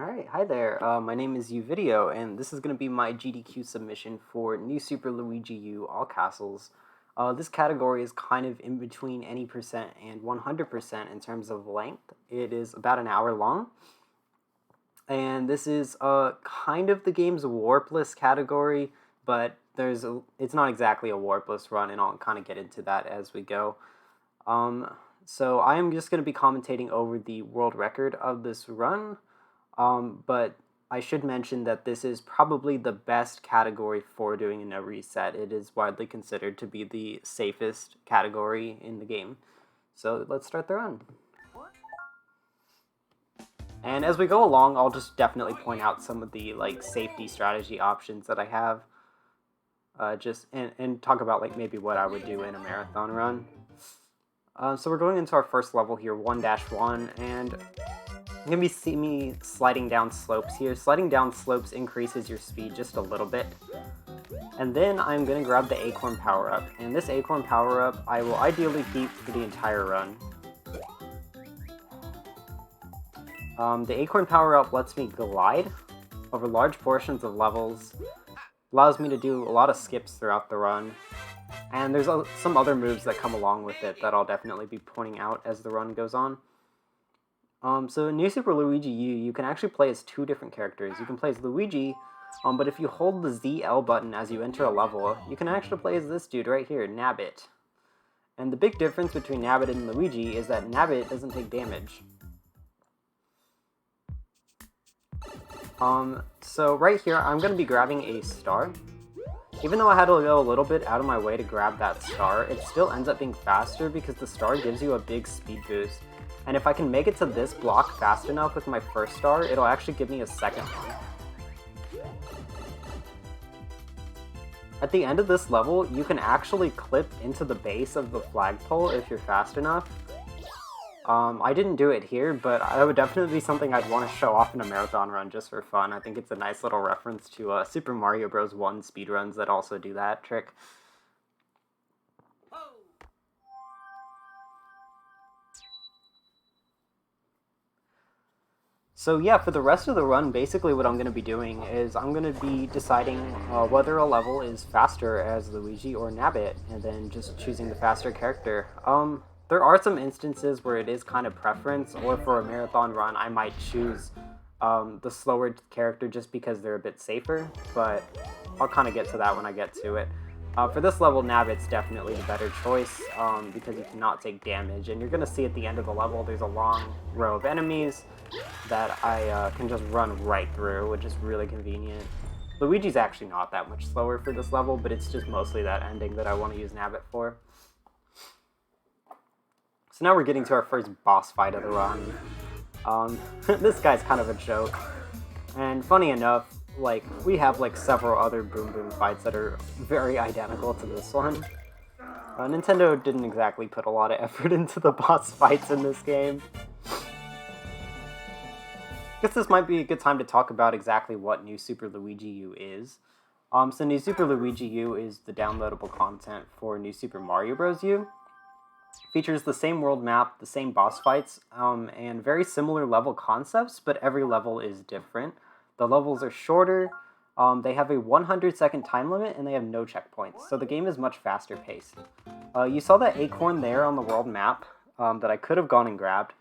Alright, hi there. My name is uVideo, and this is going to be my GDQ submission for New Super Luigi U All Castles. This category is kind of in between any percent and 100% in terms of length. It is about an hour long, and this is kind of the game's warpless category, but it's not exactly a warpless run, and I'll kind of get into that as we go. So I am just going to be commentating over the world record of this run. But I should mention that this is probably the best category for doing a reset. It is widely considered to be the safest category in the game. So let's start the run. And as we go along, I'll just definitely point out some of the safety strategy options that I have. And talk about maybe what I would do in a marathon run. So we're going into our first level here, 1-1, and you're going to see me sliding down slopes here. Sliding down slopes increases your speed just a little bit. And then I'm going to grab the Acorn power-up. And this Acorn power-up I will ideally keep for the entire run. The Acorn power-up lets me glide over large portions of levels. Allows me to do a lot of skips throughout the run. And there's some other moves that come along with it that I'll definitely be pointing out as the run goes on. So in New Super Luigi U, you can actually play as two different characters. You can play as Luigi, but if you hold the ZL button as you enter a level, you can actually play as this dude right here, Nabbit. And the big difference between Nabbit and Luigi is that Nabbit doesn't take damage. So right here, I'm going to be grabbing a star. Even though I had to go a little bit out of my way to grab that star, it still ends up being faster because the star gives you a big speed boost. And if I can make it to this block fast enough with my first star, it'll actually give me a second one. At the end of this level, you can actually clip into the base of the flagpole if you're fast enough. I didn't do it here, but that would definitely be something I'd want to show off in a marathon run just for fun. I think it's a nice little reference to Super Mario Bros. 1 speedruns that also do that trick. So yeah, for the rest of the run, basically what I'm going to be doing is I'm going to be deciding whether a level is faster as Luigi or Nabbit, and then just choosing the faster character. There are some instances where it is kind of preference, or for a marathon run, I might choose the slower character just because they're a bit safer, but I'll kind of get to that when I get to it. For this level, Nabbit's definitely the better choice because he cannot take damage, and you're going to see at the end of the level there's a long row of enemies that I can just run right through, which is really convenient. Luigi's actually not that much slower for this level, but it's just mostly that ending that I want to use Nabbit for. So now we're getting to our first boss fight of the run. This guy's kind of a joke, and funny enough, we have several other Boom Boom fights that are very identical to this one. Nintendo didn't exactly put a lot of effort into the boss fights in this game. I guess this might be a good time to talk about exactly what New Super Luigi U is. So New Super Luigi U is the downloadable content for New Super Mario Bros. U. Features the same world map, the same boss fights, and very similar level concepts, but every level is different. The levels are shorter, they have a 100-second time limit, and they have no checkpoints, so the game is much faster paced. You saw that acorn there on the world map that I could have gone and grabbed.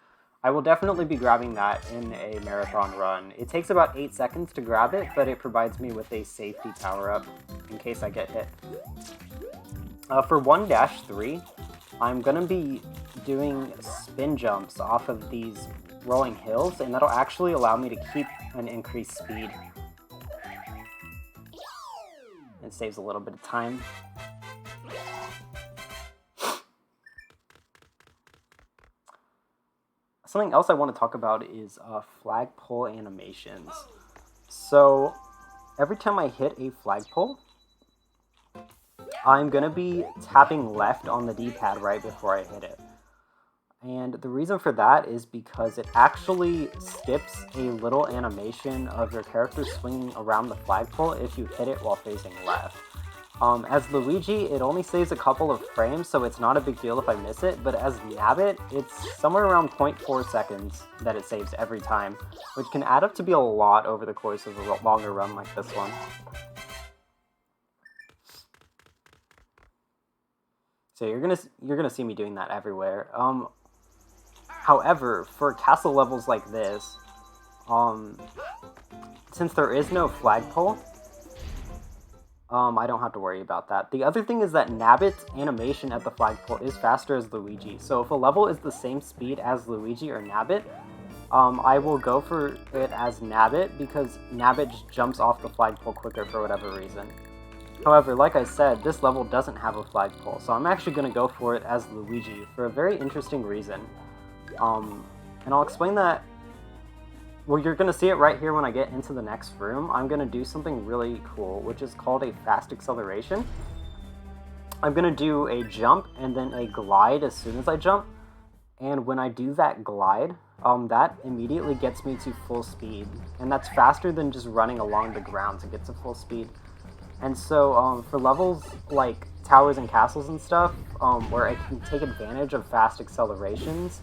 I will definitely be grabbing that in a marathon run. It takes about 8 seconds to grab it, but it provides me with a safety power-up in case I get hit. For 1-3, I'm going to be doing spin jumps off of these rolling hills, and that'll actually allow me to keep an increased speed. It saves a little bit of time. Something else I want to talk about is flagpole animations. So every time I hit a flagpole, I'm going to be tapping left on the D-pad right before I hit it. And the reason for that is because it actually skips a little animation of your character swinging around the flagpole if you hit it while facing left. As Luigi, it only saves a couple of frames, so it's not a big deal if I miss it, but as Nabbit, it's somewhere around 0.4 seconds that it saves every time, which can add up to be a lot over the course of a longer run like this one. So you're gonna see me doing that everywhere. However, for castle levels like this, since there is no flagpole, I don't have to worry about that. The other thing is that Nabbit's animation at the flagpole is faster as Luigi. So if a level is the same speed as Luigi or Nabbit, I will go for it as Nabbit because Nabbit just jumps off the flagpole quicker for whatever reason. However, like I said, this level doesn't have a flagpole, so I'm actually going to go for it as Luigi for a very interesting reason. And I'll explain that. Well, you're going to see it right here when I get into the next room. I'm going to do something really cool, which is called a fast acceleration. I'm going to do a jump and then a glide as soon as I jump. And when I do that glide, that immediately gets me to full speed. And that's faster than just running along the ground to get to full speed. And so for levels like towers and castles and stuff, where I can take advantage of fast accelerations,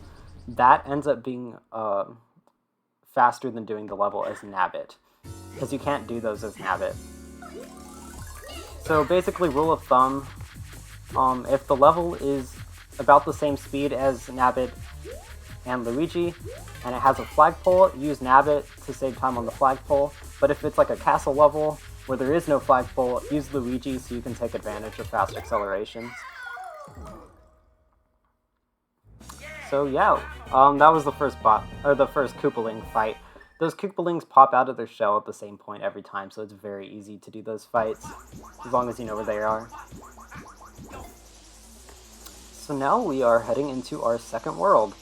that ends up being faster than doing the level as Nabbit, because you can't do those as Nabbit. So basically, rule of thumb, if the level is about the same speed as Nabbit and Luigi, and it has a flagpole, use Nabbit to save time on the flagpole. But if it's like a castle level where there is no flagpole, use Luigi so you can take advantage of fast accelerations. So yeah, that was the first Koopaling fight. Those Koopalings pop out of their shell at the same point every time, so it's very easy to do those fights, as long as you know where they are. So now we are heading into our second world.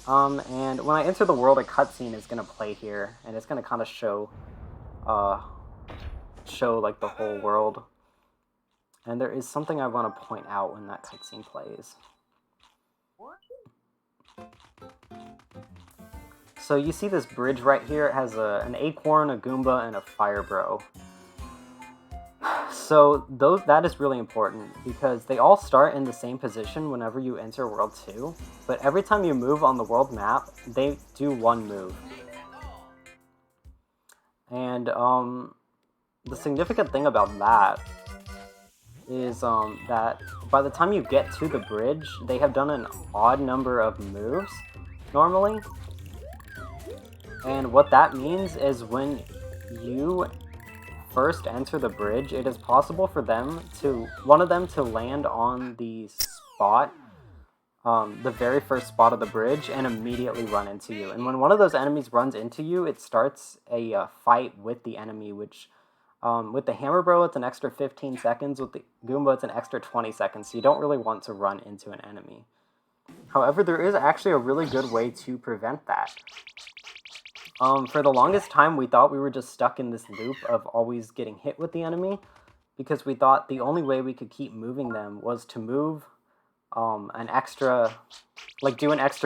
And when I enter the world, a cutscene is going to play here, and it's going to kind of show like the whole world. And there is something I want to point out when that cutscene plays. So you see this bridge right here. It has an acorn, a Goomba, and a Fire Bro. So that is really important because they all start in the same position whenever you enter World 2, but every time you move on the world map, they do one move. And the significant thing about that is that by the time you get to the bridge, they have done an odd number of moves normally. And what that means is when you first enter the bridge, it is possible for one of them to land on the spot, the very first spot of the bridge, and immediately run into you. And when one of those enemies runs into you, it starts a fight with the enemy, which with the Hammer Bro, it's an extra 15 seconds. With the Goomba, it's an extra 20 seconds. So you don't really want to run into an enemy. However, there is actually a really good way to prevent that. For the longest time, we thought we were just stuck in this loop of always getting hit with the enemy, because we thought the only way we could keep moving them was to move do an extra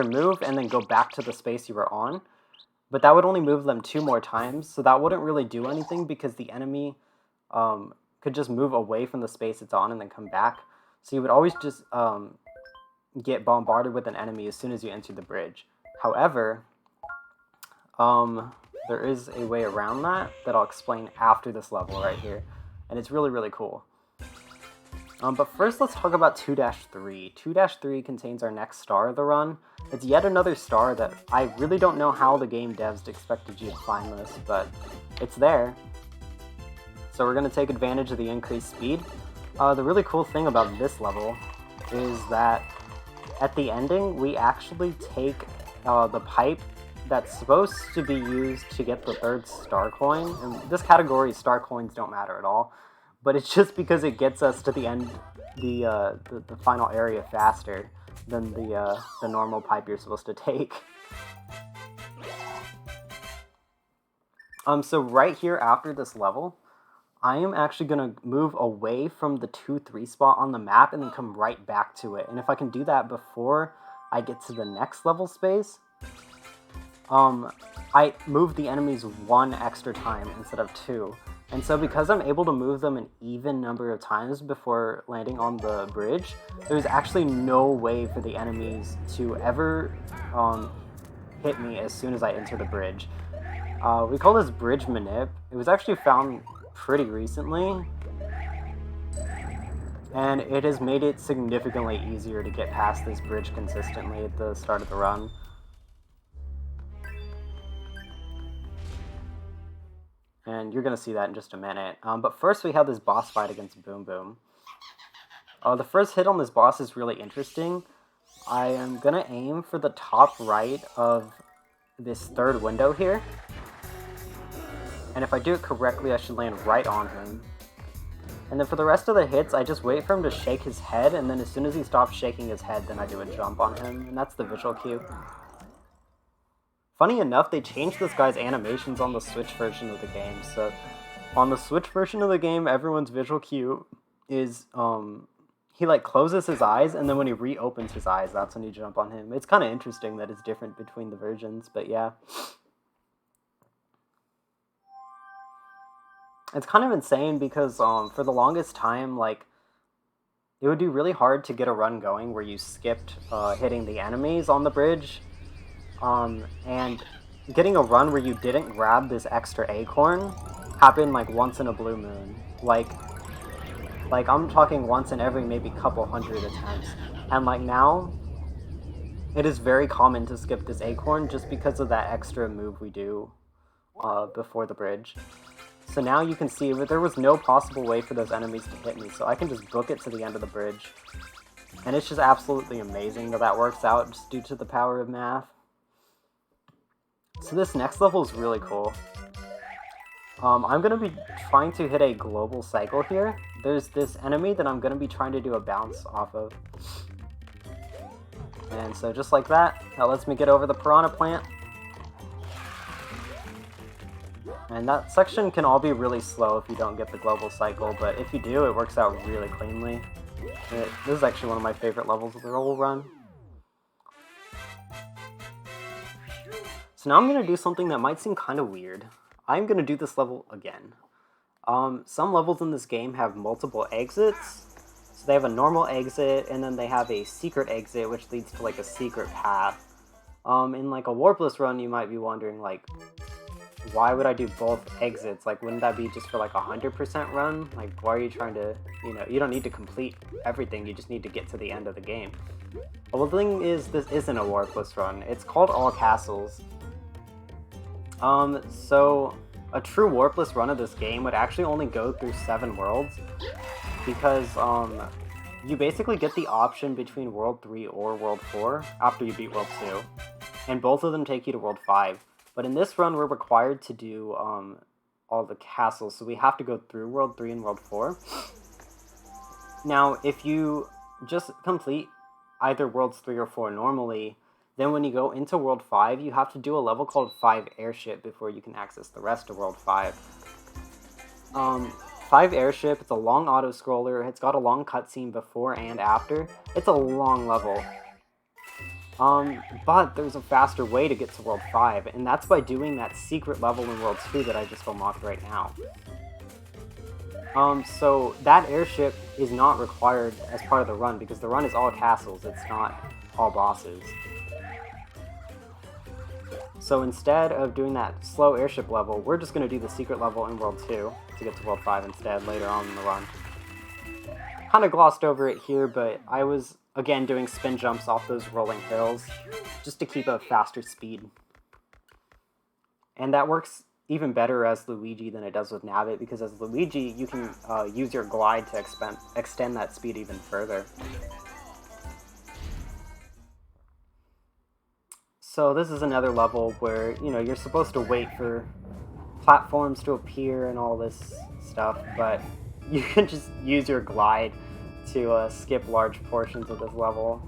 move and then go back to the space you were on. But that would only move them 2 more times, so that wouldn't really do anything because the enemy could just move away from the space it's on and then come back. So you would always just get bombarded with an enemy as soon as you enter the bridge. However, there is a way around that I'll explain after this level right here, and it's really, really cool. But first, let's talk about 2-3. 2-3 contains our next star of the run. It's yet another star that I really don't know how the game devs expected you to find this, but it's there. So we're going to take advantage of the increased speed. The really cool thing about this level is that at the ending, we actually take the pipe that's supposed to be used to get the 3rd star coin. And this category, star coins don't matter at all, but it's just because it gets us to the end, the final area faster than the normal pipe you're supposed to take. So right here after this level, I am actually going to move away from the 2-3 spot on the map and then come right back to it. And if I can do that before I get to the next level space, I move the enemies 1 extra time instead of 2. And so because I'm able to move them an even number of times before landing on the bridge, there's actually no way for the enemies to ever hit me as soon as I enter the bridge. We call this bridge manip. It was actually found pretty recently, and it has made it significantly easier to get past this bridge consistently at the start of the run. And you're going to see that in just a minute. But first we have this boss fight against Boom Boom. The first hit on this boss is really interesting. I am going to aim for the top right of this third window here. And if I do it correctly, I should land right on him. And then for the rest of the hits, I just wait for him to shake his head, and then as soon as he stops shaking his head, then I do a jump on him, and that's the visual cue. Funny enough, they changed this guy's animations on the Switch version of the game, so on the Switch version of the game, everyone's visual cue is, he like closes his eyes, and then when he reopens his eyes, that's when you jump on him. It's kind of interesting that it's different between the versions, but yeah. It's kind of insane because for the longest time, like, it would be really hard to get a run going where you skipped hitting the enemies on the bridge. And getting a run where you didn't grab this extra acorn happened like once in a blue moon. Like I'm talking once in every maybe couple hundred attempts. And like now, it is very common to skip this acorn just because of that extra move we do before the bridge. So now you can see that there was no possible way for those enemies to hit me, so I can just book it to the end of the bridge. And it's just absolutely amazing that that works out just due to the power of math. So this next level is really cool. I'm going to be trying to hit a global cycle here. There's this enemy that I'm going to be trying to do a bounce off of. And so just like that, that lets me get over the piranha plant. And that section can all be really slow if you don't get the global cycle, but if you do, it works out really cleanly. This is actually one of my favorite levels of the whole run. So now I'm going to do something that might seem kind of weird. I'm going to do this level again. Some levels in this game have multiple exits. So they have a normal exit, and then they have a secret exit, which leads to like a secret path. In like a warpless run, you might be wondering, like, why would I do both exits? Like, wouldn't that be just for like 100% run? Like, why are you trying to, you don't need to complete everything, you just need to get to the end of the game. Well, the thing is, this isn't a warpless run. It's called All Castles. So a true warpless run of this game would actually only go through 7 worlds, because you basically get the option between World 3 or World 4 after you beat World 2, and both of them take you to World 5. But in this run, we're required to do all the castles, so we have to go through World 3 and World 4. Now, if you just complete either Worlds 3 or 4 normally, then when you go into World 5, you have to do a level called 5 Airship before you can access the rest of World 5. 5 Airship, it's a long auto-scroller, it's got a long cutscene before and after. It's a long level. But there's a faster way to get to World 5, and that's by doing that secret level in World 2 that I just unlocked right now. So that airship is not required as part of the run, because the run is all castles, it's not all bosses. So instead of doing that slow airship level, we're just going to do the secret level in World 2 to get to World 5 instead later on in the run. Kind of glossed over it here, but I was, again, doing spin jumps off those rolling hills just to keep a faster speed. And that works even better as Luigi than it does with Nabbit, because as Luigi, you can use your glide to extend that speed even further. So this is another level where, you're supposed to wait for platforms to appear and all this stuff, but you can just use your glide to skip large portions of this level.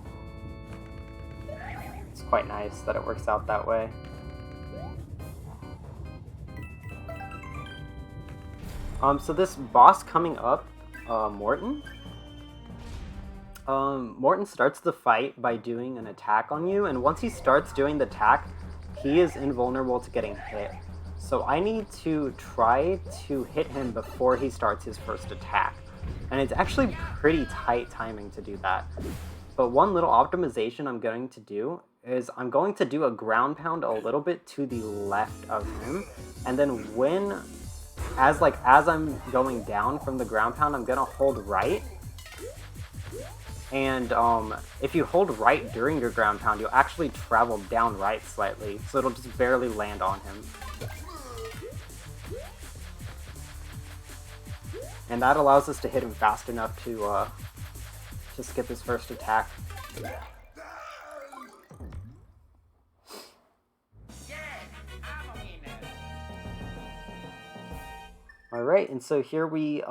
It's quite nice that it works out that way. So this boss coming up, Morton. Morton starts the fight by doing an attack on you, and once he starts doing the attack, he is invulnerable to getting hit. So I need to try to hit him before he starts his first attack. And it's actually pretty tight timing to do that. But one little optimization I'm going to do is I'm going to do a ground pound a little bit to the left of him. And then as I'm going down from the ground pound, I'm going to hold right. And if you hold right during your ground pound, you'll actually travel down right slightly. So it'll just barely land on him. And that allows us to hit him fast enough to skip his first attack. Alright, and so here we,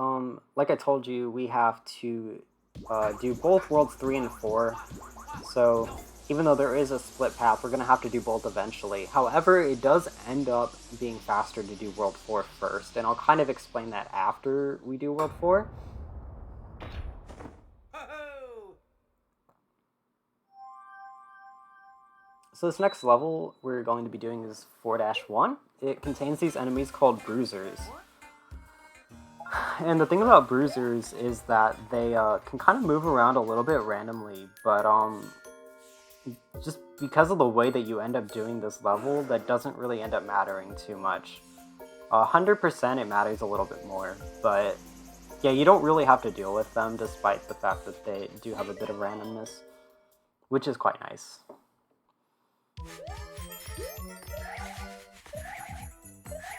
like I told you, we have to do both Worlds 3 and 4. So even though there is a split path, we're going to have to do both eventually. However, it does end up being faster to do World 4 first, and I'll kind of explain that after we do World 4. So this next level we're going to be doing is 4-1. It contains these enemies called Bruisers. And the thing about Bruisers is that they can kind of move around a little bit randomly, but just because of the way that you end up doing this level, that doesn't really end up mattering too much. 100% it matters a little bit more, but yeah, you don't really have to deal with them despite the fact that they do have a bit of randomness, which is quite nice.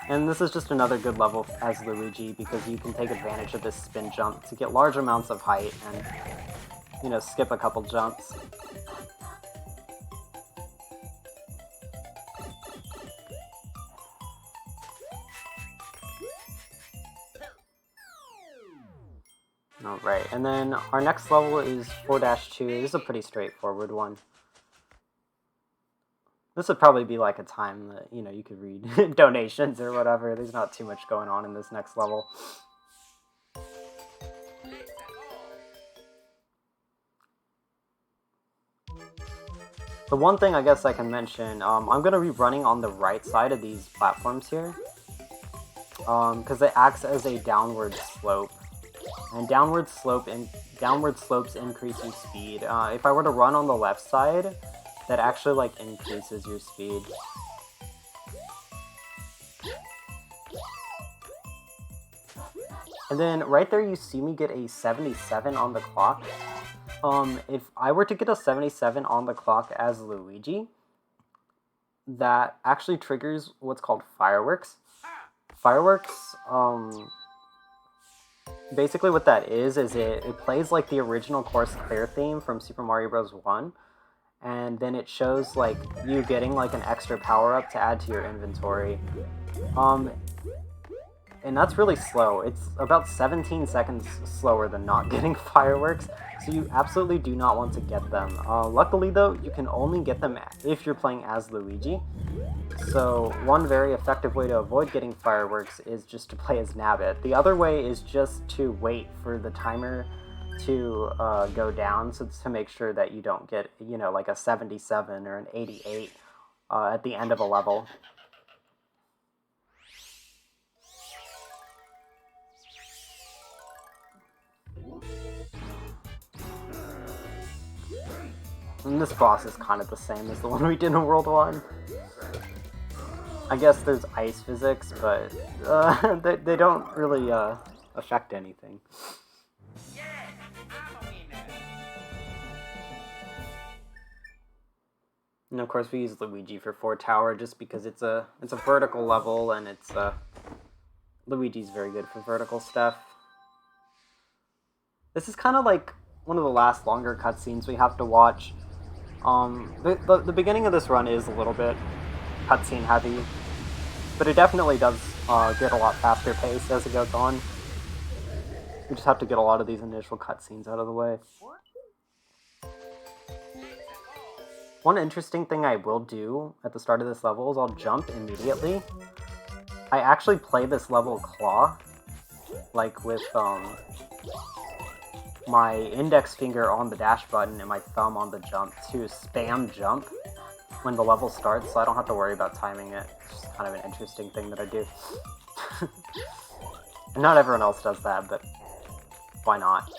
And this is just another good level as Luigi because you can take advantage of this spin jump to get large amounts of height and, you know, skip a couple jumps. Alright, and then our next level is 4-2. This is a pretty straightforward one. This would probably be like a time that, you know, you could read donations or whatever. There's not too much going on in this next level. The one thing I guess I can mention, I'm going to be running on the right side of these platforms here. Because it acts as a downward slope. And downward slopes increase your speed. If I were to run on the left side, that actually like increases your speed. And then right there you see me get a 77 on the clock. If I were to get a 77 on the clock as Luigi, that actually triggers what's called fireworks. Fireworks, basically what that is it plays like the original Course Clear theme from Super Mario Bros. 1. And then it shows like you getting like an extra power-up to add to your inventory. And that's really slow. It's about 17 seconds slower than not getting fireworks, so you absolutely do not want to get them. Luckily though, you can only get them if you're playing as Luigi. So one very effective way to avoid getting fireworks is just to play as Nabbit. The other way is just to wait for the timer to go down, so to make sure that you don't get, you know, like a 77 or an 88 at the end of a level. And this boss is kind of the same as the one we did in World 1. I guess there's ice physics, but they don't really affect anything. And of course we use Luigi for 4 Tower just because it's a vertical level, and it's Luigi's very good for vertical stuff. This is kind of like one of the last longer cutscenes we have to watch. The beginning of this run is a little bit cutscene heavy, but it definitely does get a lot faster paced as it goes on. We just have to get a lot of these initial cutscenes out of the way. One interesting thing I will do at the start of this level is I'll jump immediately. I actually play this level claw, like with my index finger on the dash button and my thumb on the jump to spam jump. when the level starts, so I don't have to worry about timing it. It's just kind of an interesting thing that I do. And not everyone else does that, but why not?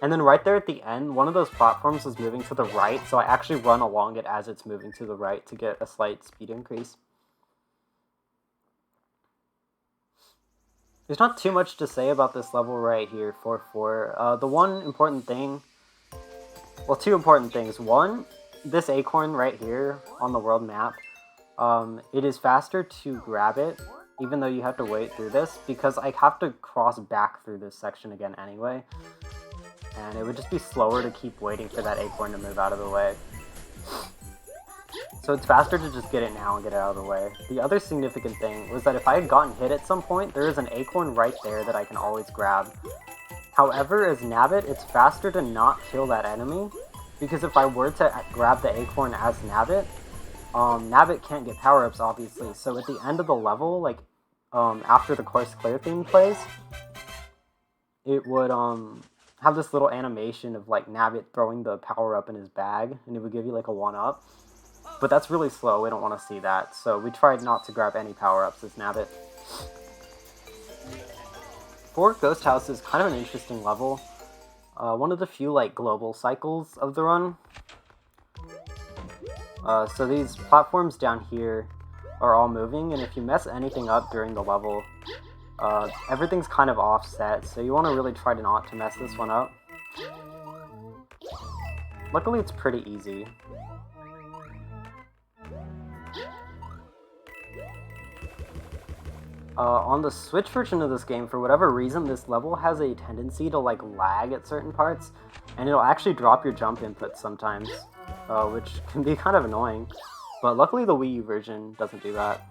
And then right there at the end, one of those platforms is moving to the right, so I actually run along it as it's moving to the right to get a slight speed increase. There's not too much to say about this level right here, 4-4. The one important thing, well, two important things. One, this acorn right here on the world map, it is faster to grab it, even though you have to wait through this, because I have to cross back through this section again anyway. And it would just be slower to keep waiting for that acorn to move out of the way. So it's faster to just get it now and get it out of the way. The other significant thing was that if I had gotten hit at some point, there is an acorn right there that I can always grab. However, as Nabbit, it's faster to not kill that enemy, because if I were to grab the acorn as Nabbit, Nabbit can't get power-ups, obviously. So at the end of the level, like, after the Course Clear theme plays, it would, have this little animation of, like, Nabbit throwing the power-up in his bag, and it would give you, like, a 1-up. But that's really slow, we don't want to see that, so we tried not to grab any power-ups as Nabbit. 4 Ghost House is kind of an interesting level. One of the few, like, global cycles of the run. So these platforms down here are all moving, and if you mess anything up during the level, everything's kind of offset, so you want to really try to not to mess this one up. Luckily, it's pretty easy. On the Switch version of this game, for whatever reason, this level has a tendency to, like, lag at certain parts, and it'll actually drop your jump input sometimes, which can be kind of annoying. But luckily, the Wii U version doesn't do that.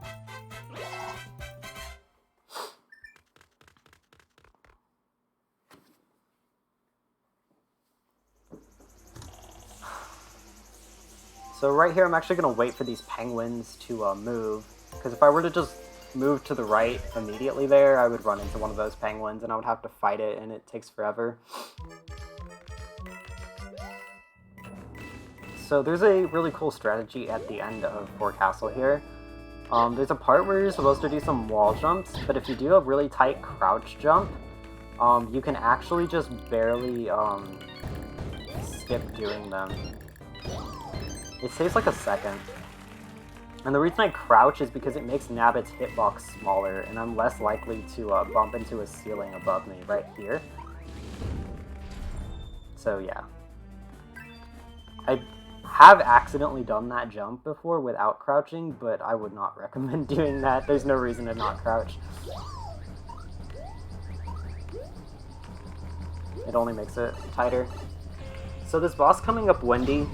So right here, I'm actually going to wait for these penguins to move, because if I were to just move to the right immediately there, I would run into one of those penguins and I would have to fight it, and it takes forever. So there's a really cool strategy at the end of 4 Castle here. There's a part where you're supposed to do some wall jumps, but if you do a really tight crouch jump, you can actually just barely skip doing them. It saves like a second. And the reason I crouch is because it makes Nabbit's hitbox smaller, and I'm less likely to bump into a ceiling above me right here. So yeah. I have accidentally done that jump before without crouching, but I would not recommend doing that. There's no reason to not crouch. It only makes it tighter. So this boss coming up, Wendy,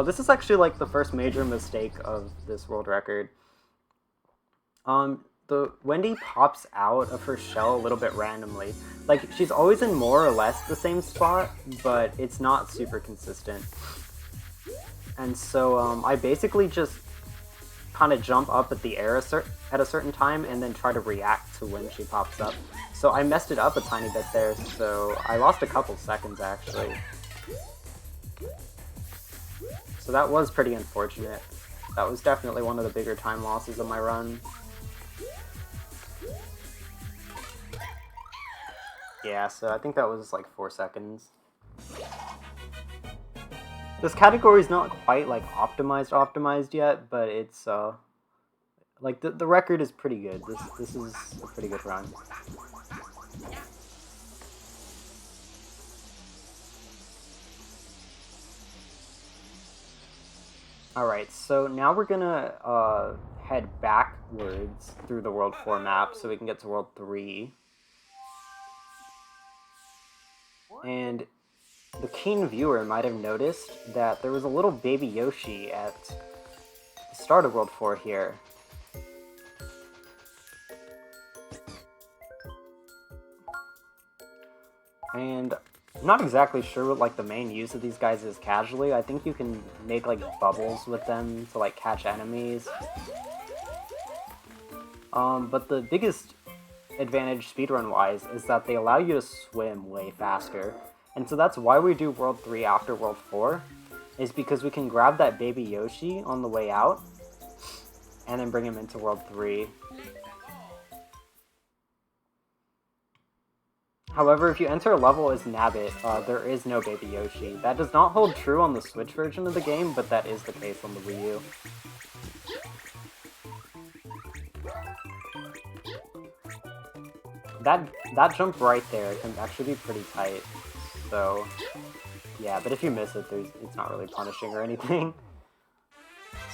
this is actually like the first major mistake of this world record. The Wendy pops out of her shell a little bit randomly. Like, she's always in more or less the same spot, but it's not super consistent. And so I basically just kind of jump up at the air at a certain time and then try to react to when she pops up. So I messed it up a tiny bit there, so I lost a couple seconds actually. So that was pretty unfortunate. That was definitely one of the bigger time losses of my run. Yeah, so I think that was like 4 seconds. This category is not quite like optimized yet, but it's like the record is pretty good. This is a pretty good run. Alright, so now we're gonna head backwards through the World 4 map so we can get to World 3. And the keen viewer might have noticed that there was a little baby Yoshi at the start of World 4 here. And I'm not exactly sure what like the main use of these guys is casually. I think you can make like bubbles with them to like catch enemies. But the biggest advantage speedrun wise is that they allow you to swim way faster. And so that's why we do World 3 after World 4. is because we can grab that baby Yoshi on the way out and then bring him into World 3. However, if you enter a level as Nabbit, there is no baby Yoshi. That does not hold true on the Switch version of the game, but that is the case on the Wii U. That jump right there can actually be pretty tight. So, yeah, but if you miss it, it's not really punishing or anything.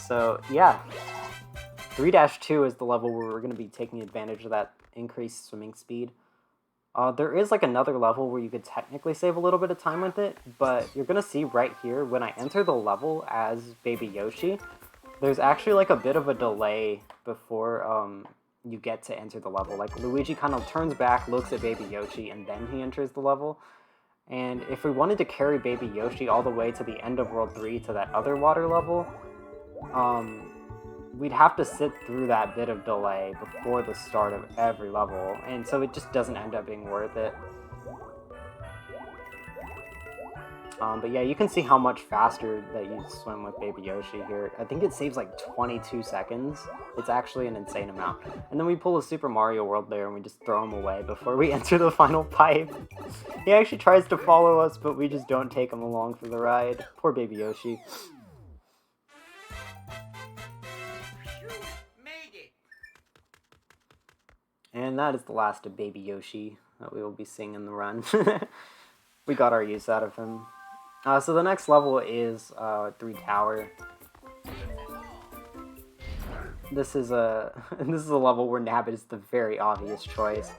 So, yeah. 3-2 is the level where we're going to be taking advantage of that increased swimming speed. There is like another level where you could technically save a little bit of time with it, but you're going to see right here, when I enter the level as Baby Yoshi, there's actually like a bit of a delay before you get to enter the level. Like Luigi kind of turns back, looks at Baby Yoshi, and then he enters the level. And if we wanted to carry Baby Yoshi all the way to the end of World 3 to that other water level, we'd have to sit through that bit of delay before the start of every level, and so it just doesn't end up being worth it. But yeah, you can see how much faster that you swim with Baby Yoshi here. I think it saves like 22 seconds. It's actually an insane amount. And then we pull a Super Mario World there and we just throw him away before we enter the final pipe. He actually tries to follow us, but we just don't take him along for the ride. Poor Baby Yoshi. And that is the last of Baby Yoshi that we will be seeing in the run. We got our use out of him. So the next level is 3 Tower. This is a level where Nabbit is the very obvious choice.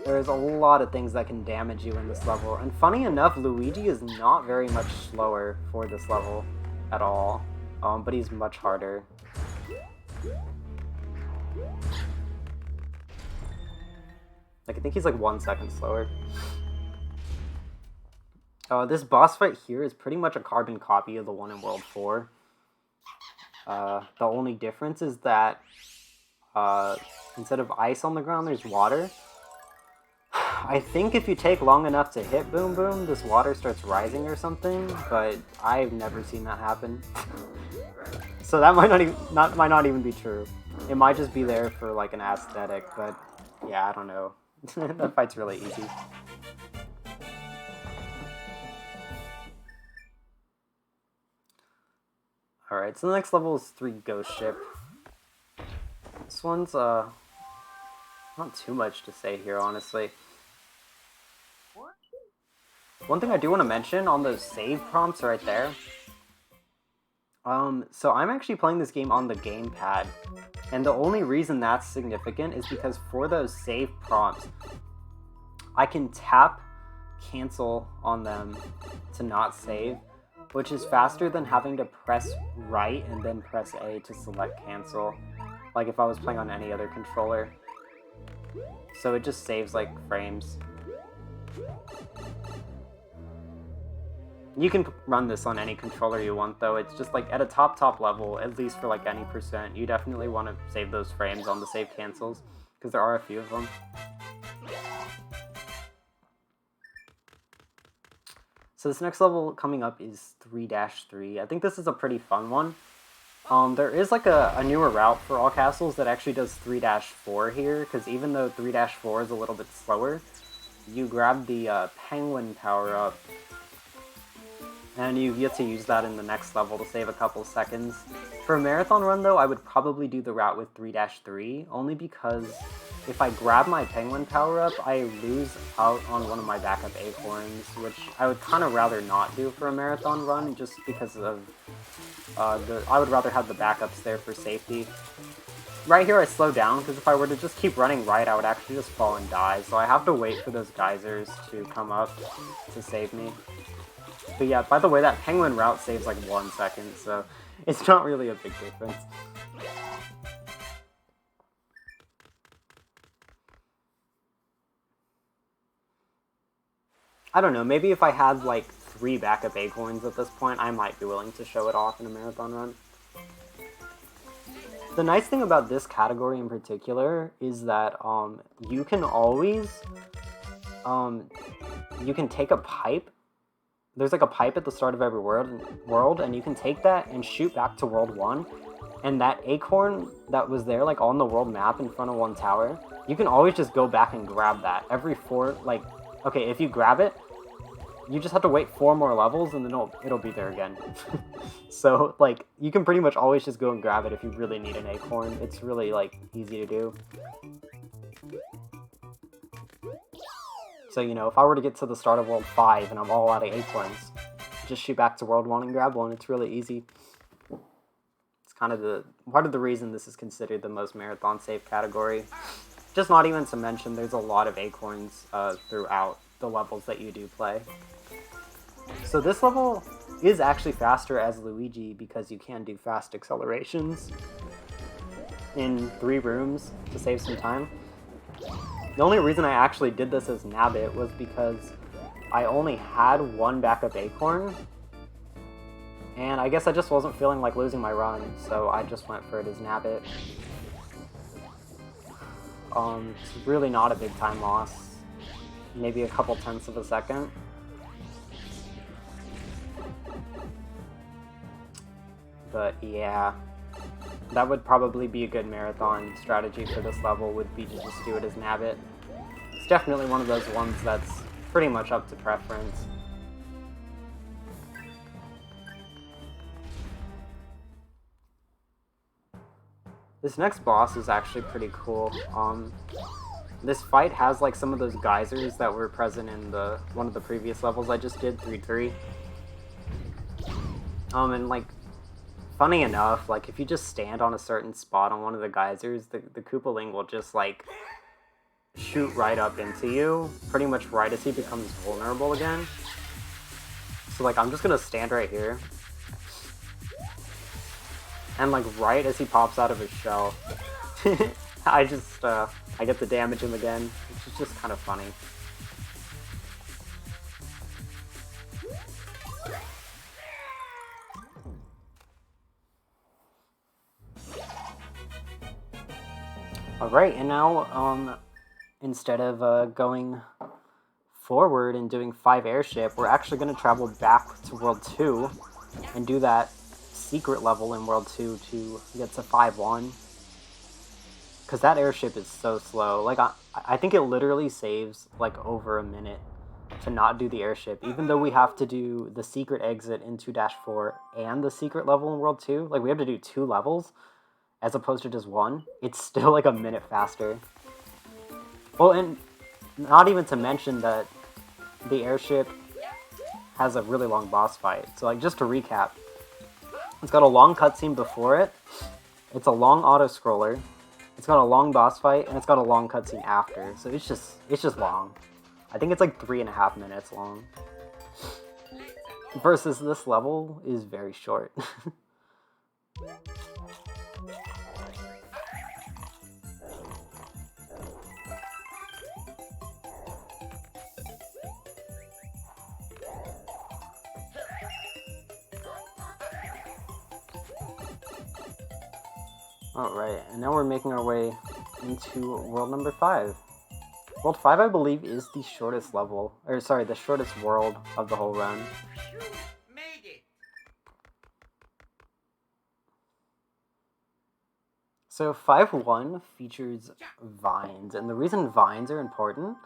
There's a lot of things that can damage you in this level, and funny enough, Luigi is not very much slower for this level at all, but he's much harder. Like, I think he's like 1 second slower. This boss fight here is pretty much a carbon copy of the one in World 4. The only difference is that instead of ice on the ground, there's water. I think if you take long enough to hit Boom Boom, this water starts rising or something, but I've never seen that happen. So that might not even be true. It might just be there for like an aesthetic, but yeah, I don't know. That fight's really easy. Alright, so the next level is 3 Ghost Ship. This one's, not too much to say here, honestly. One thing I do want to mention on those save prompts right there. So I'm actually playing this game on the gamepad, and the only reason that's significant is because for those save prompts, I can tap cancel on them to not save, which is faster than having to press right and then press A to select cancel, like if I was playing on any other controller. So it just saves like frames. You can run this on any controller you want, though. It's just like at a top level, at least for like any percent, you definitely want to save those frames on the save cancels, because there are a few of them. So this next level coming up is 3-3. I think this is a pretty fun one. There is like a newer route for all castles that actually does 3-4 here, because even though 3-4 is a little bit slower, you grab the penguin power-up, and you get to use that in the next level to save a couple seconds. For a marathon run, though, I would probably do the route with 3-3, only because if I grab my penguin power-up, I lose out on one of my backup acorns, which I would kind of rather not do for a marathon run, just because of I would rather have the backups there for safety. Right here I slow down, because if I were to just keep running right, I would actually just fall and die, so I have to wait for those geysers to come up to save me. But yeah, by the way, that penguin route saves like 1 second, so it's not really a big difference. I don't know, maybe if I had like 3 backup acorns at this point, I might be willing to show it off in a marathon run. The nice thing about this category in particular is that you can always, you can take a pipe there's like a pipe at the start of every world, and you can take that and shoot back to World 1, and that acorn that was there, like, on the world map in front of one tower, you can always just go back and grab that. Every 4, like, okay, if you grab it, you just have to wait 4 more levels, and then it'll be there again. So, like, you can pretty much always just go and grab it if you really need an acorn. It's really, like, easy to do. So, you know, if I were to get to the start of World 5 and I'm all out of acorns, just shoot back to World 1 and grab one. It's really easy. It's kind of part of the reason this is considered the most marathon safe category. Just not even to mention there's a lot of acorns throughout the levels that you do play. So this level is actually faster as Luigi because you can do fast accelerations in 3 rooms to save some time. The only reason I actually did this as Nabbit was because I only had 1 backup acorn, and I guess I just wasn't feeling like losing my run, so I just went for it as Nabbit. It's really not a big time loss, maybe a couple tenths of a second. But yeah, that would probably be a good marathon strategy for this level, would be to just do it as Nabbit. It's definitely one of those ones that's pretty much up to preference. This next boss is actually pretty cool. This fight has like some of those geysers that were present in one of the previous levels I just did, 3-3. And like, funny enough, like if you just stand on a certain spot on one of the geysers, the Koopaling will just like shoot right up into you, pretty much right as he becomes vulnerable again. So like, I'm just gonna stand right here. And like right as he pops out of his shell, I get to damage him again, which is just kind of funny. Alright, and now, instead of going forward and doing 5 airship, we're actually going to travel back to World 2 and do that secret level in World 2 to get to 5-1. Because that airship is so slow. Like, I think it literally saves, like, over a minute to not do the airship, even though we have to do the secret exit in 2-4 and the secret level in World 2. Like, we have to do 2 levels as opposed to just 1. It's still like a minute faster. Well, and not even to mention that the airship has a really long boss fight. So like, just to recap, it's got a long cutscene before it, it's a long auto-scroller, it's got a long boss fight, and it's got a long cutscene after. So it's just long. I think it's like 3.5 minutes long. Versus this level is very short. Alright, and now we're making our way into world number 5. World 5, I believe, is the shortest level, or sorry, the shortest world of the whole run. You made it. So 5-1 features vines, and the reason vines are important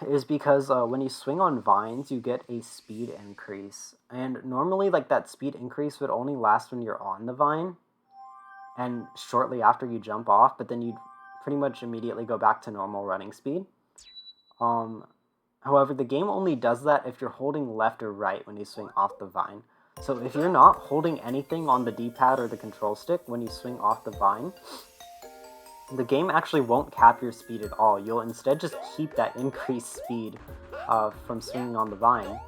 is because when you swing on vines, you get a speed increase. And normally, like, that speed increase would only last when you're on the vine, and shortly after you jump off, but then you'd pretty much immediately go back to normal running speed. However, the game only does that if you're holding left or right when you swing off the vine. So if you're not holding anything on the D-pad or the control stick when you swing off the vine, the game actually won't cap your speed at all. You'll instead just keep that increased speed from swinging on the vine.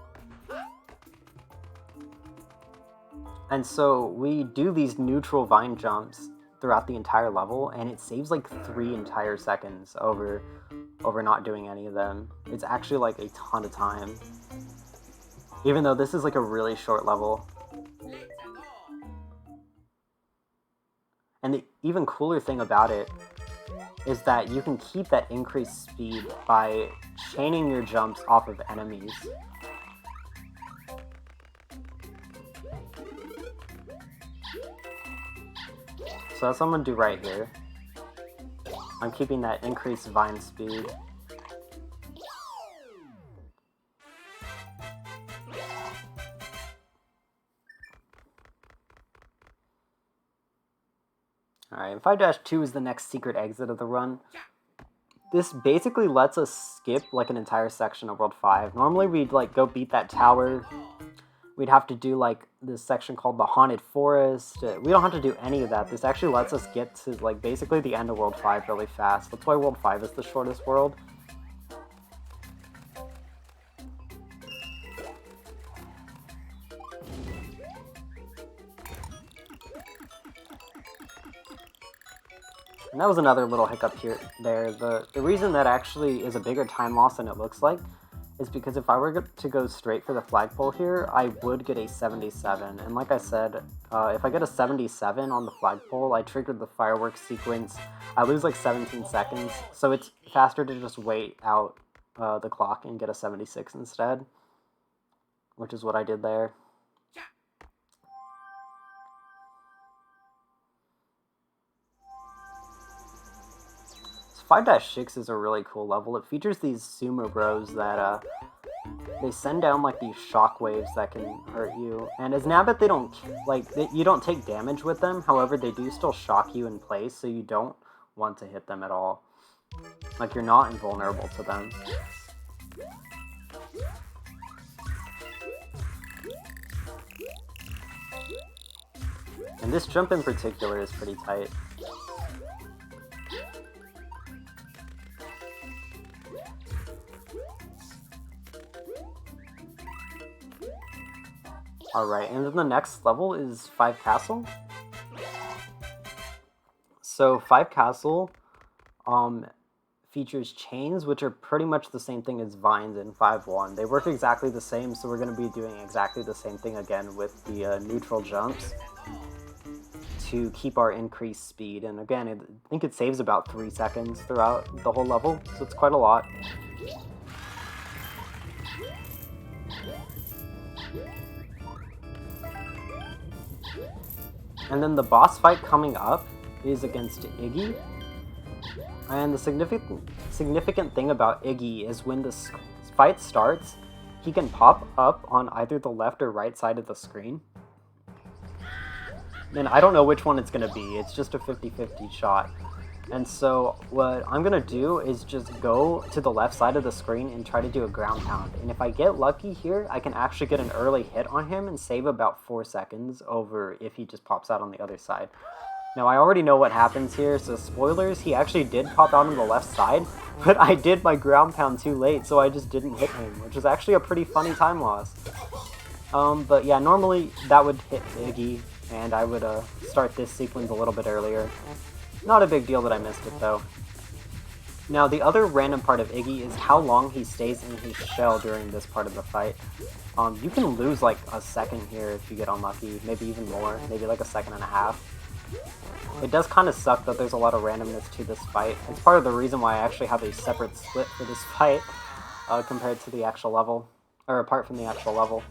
And so we do these neutral vine jumps throughout the entire level, and it saves like 3 entire seconds over not doing any of them. It's actually like a ton of time. Even though this is like a really short level. And the even cooler thing about it is that you can keep that increased speed by chaining your jumps off of enemies. So that's what I'm gonna do right here. I'm keeping that increased vine speed. Alright, and 5-2 is the next secret exit of the run. This basically lets us skip like an entire section of World 5. Normally we'd like go beat that tower. We'd have to do like this section called the Haunted Forest. We don't have to do any of that. This actually lets us get to like basically the end of World 5 really fast. That's why World 5 is the shortest world. And that was another little hiccup there. The reason that actually is a bigger time loss than it looks like is because if I were to go straight for the flagpole here, I would get a 77. And like I said, if I get a 77 on the flagpole, I triggered the fireworks sequence. I lose like 17 seconds, so it's faster to just wait out the clock and get a 76 instead, which is what I did there. 5-6 is a really cool level. It features these sumo bros that they send down like these shock waves that can hurt you. And as Nabbit, they don't you don't take damage with them. However, they do still shock you in place, so you don't want to hit them at all. Like, you're not invulnerable to them. And this jump in particular is pretty tight. Alright, and then the next level is 5 Castle. So 5 Castle features chains, which are pretty much the same thing as vines in 5-1. They work exactly the same, so we're going to be doing exactly the same thing again with the neutral jumps to keep our increased speed. And again, I think it saves about 3 seconds throughout the whole level, so it's quite a lot. And then the boss fight coming up is against Iggy. And the significant thing about Iggy is when this fight starts, he can pop up on either the left or right side of the screen. And I don't know which one it's going to be. It's just a 50-50 shot. And so what I'm going to do is just go to the left side of the screen and try to do a ground pound. And if I get lucky here, I can actually get an early hit on him and save about 4 seconds over if he just pops out on the other side. Now, I already know what happens here, so spoilers, he actually did pop out on the left side, but I did my ground pound too late, so I just didn't hit him, which is actually a pretty funny time loss. But yeah, normally that would hit Iggy, and I would start this sequence a little bit earlier. Not a big deal that I missed it, though. Now, the other random part of Iggy is how long he stays in his shell during this part of the fight. You can lose like a second here if you get unlucky, maybe even more, maybe like a second and a half. It does kind of suck that there's a lot of randomness to this fight. It's part of the reason why I actually have a separate split for this fight compared to the actual level, or apart from the actual level.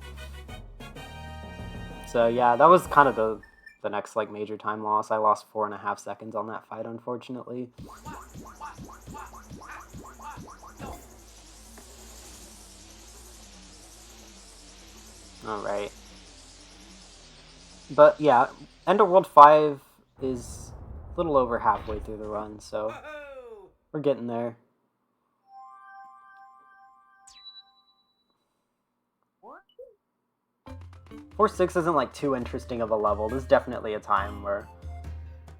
So yeah, that was kind of the next like major time loss. I lost 4.5 seconds on that fight, unfortunately. Alright. But yeah, end of World 5 is a little over halfway through the run, so we're getting there. Four 6 isn't like too interesting of a level. There's definitely a time where,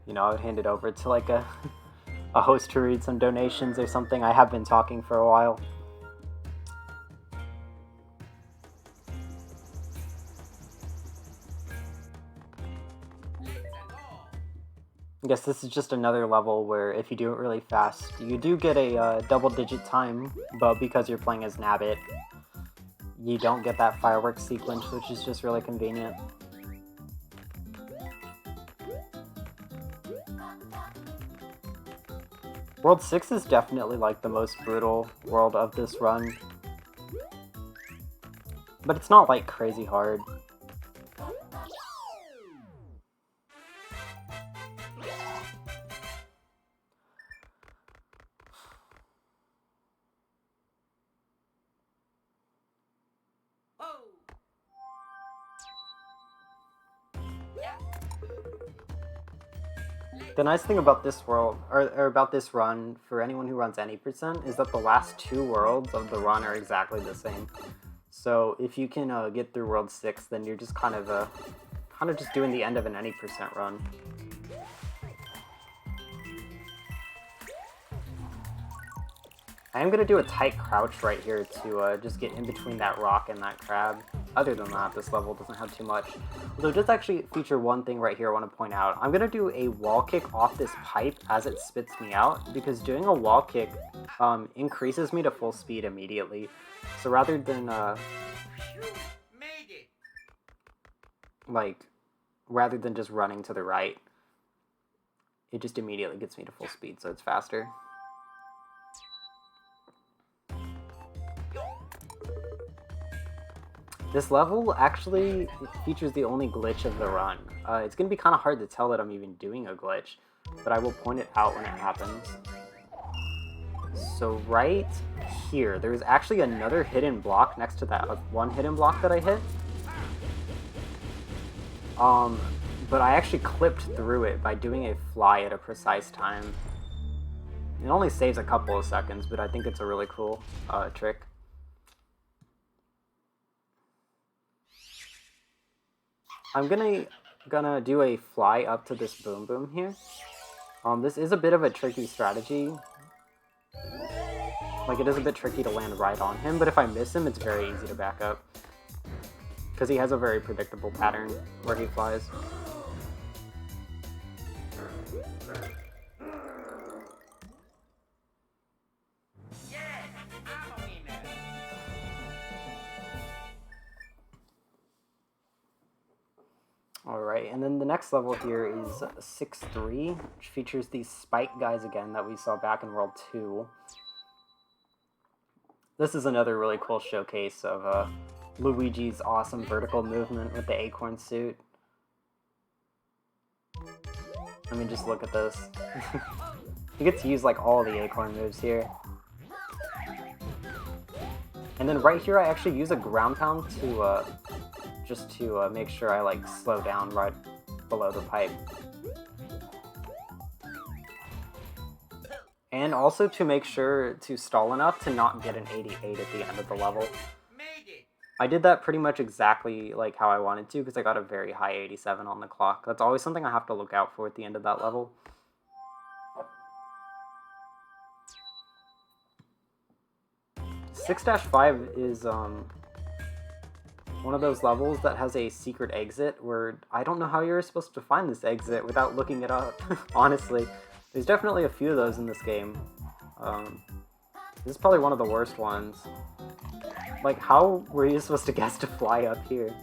you know, I would hand it over to like a host to read some donations or something. I have been talking for a while. I guess this is just another level where if you do it really fast, you do get a double-digit time, but because you're playing as Nabbit, you don't get that fireworks sequence, which is just really convenient. World 6 is definitely like the most brutal world of this run, but it's not like crazy hard. The nice thing about this world, or about this run, for anyone who runs any percent, is that the last 2 worlds of the run are exactly the same. So if you can get through World 6, then you're just kind of just doing the end of an any percent run. I am going to do a tight crouch right here to just get in between that rock and that crab. Other than that, this level doesn't have too much. Although it does actually feature one thing right here I want to point out. I'm going to do a wall kick off this pipe as it spits me out, because doing a wall kick increases me to full speed immediately. So rather than, Made it. rather than just running to the right, it just immediately gets me to full speed, so it's faster. This level actually features the only glitch of the run. It's going to be kind of hard to tell that I'm even doing a glitch, but I will point it out when it happens. So right here, there's actually another hidden block next to that one hidden block that I hit. But I actually clipped through it by doing a fly at a precise time. It only saves a couple of seconds, but I think it's a really cool trick. I'm gonna do a fly up to this boom boom here. This is a bit of a tricky strategy. Like, it is a bit tricky to land right on him, but if I miss him, it's very easy to back up. Because he has a very predictable pattern where he flies. Yes, I'm a winner. Alright, and then the next level here is 6-3, which features these spike guys again that we saw back in World 2. This is another really cool showcase of Luigi's awesome vertical movement with the acorn suit. I mean, just look at this. You get to use like all the acorn moves here. And then right here I actually use a ground pound to just to make sure I like slow down right below the pipe. And also to make sure to stall enough to not get an 88 at the end of the level. Made it. I did that pretty much exactly like how I wanted to, because I got a very high 87 on the clock. That's always something I have to look out for at the end of that level. (6-5) is one of those levels that has a secret exit where I don't know how you're supposed to find this exit without looking it up, honestly. There's definitely a few of those in this game. This is probably one of the worst ones. Like, how were you supposed to guess to fly up here?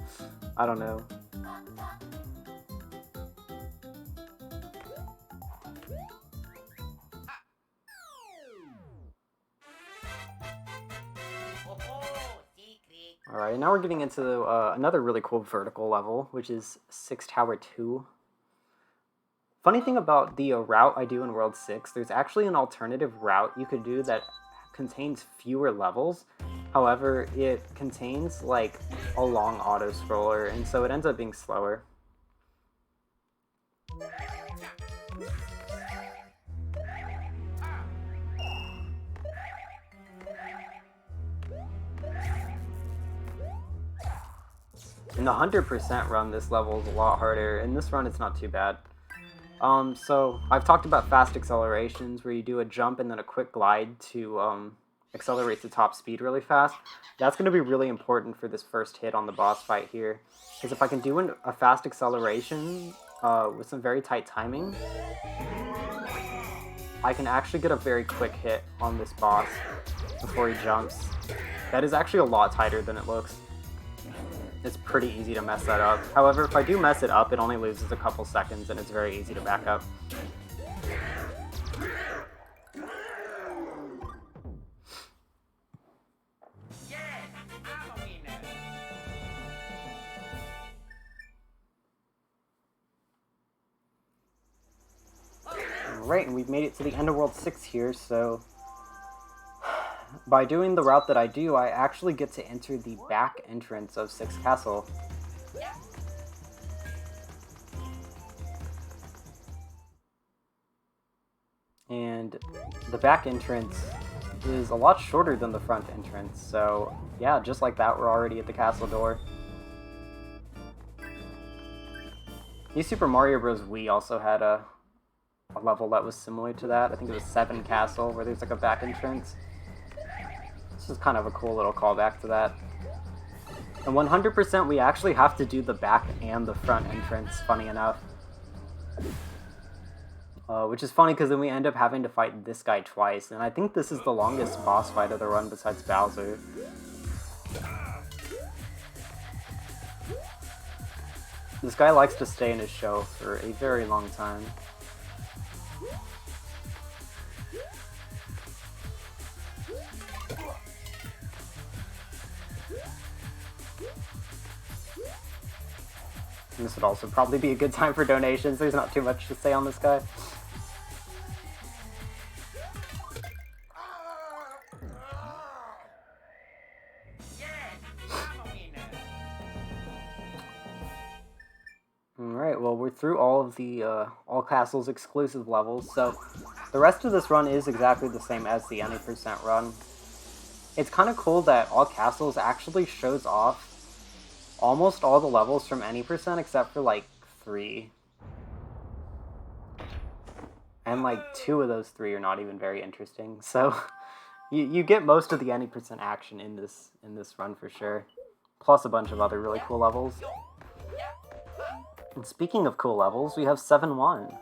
I don't know. Oh, secret. Alright, now we're getting into another really cool vertical level, which is 6 Tower 2. Funny thing about the route I do in World 6, there's actually an alternative route you could do that contains fewer levels. However, it contains like a long auto-scroller, and so it ends up being slower. In the 100% run, this level is a lot harder. In this run, it's not too bad. So I've talked about fast accelerations, where you do a jump and then a quick glide to accelerate to top speed really fast. That's going to be really important for this first hit on the boss fight here, because if I can do a fast acceleration with some very tight timing, I can actually get a very quick hit on this boss before he jumps. That is actually a lot tighter than it looks. It's pretty easy to mess that up. However, if I do mess it up, it only loses a couple seconds, and it's very easy to back up. Yes, I'm a winner. Alright, and we've made it to the end of World 6 here, so by doing the route that I do, I actually get to enter the back entrance of 6 Castle. and the back entrance is a lot shorter than the front entrance, so yeah, just like that, we're already at the castle door. New Super Mario Bros. Wii also had a level that was similar to that. I think it was 7 Castle, where there's like a back entrance. This is kind of a cool little callback to that. And 100% we actually have to do the back and the front entrance, funny enough. Which is funny because then we end up having to fight this guy twice, and I think this is the longest boss fight of the run besides Bowser. This guy likes to stay in his show for a very long time. And this would also probably be a good time for donations. There's not too much to say on this guy. Alright, well, we're through all of the All Castles exclusive levels, so the rest of this run is exactly the same as the Any Percent run. It's kind of cool that All Castles actually shows off almost all the levels from Any Percent except for like 3. And like 2 of those 3 are not even very interesting, so you get most of the Any Percent action in this run for sure. Plus a bunch of other really cool levels. And speaking of cool levels, we have 7-1.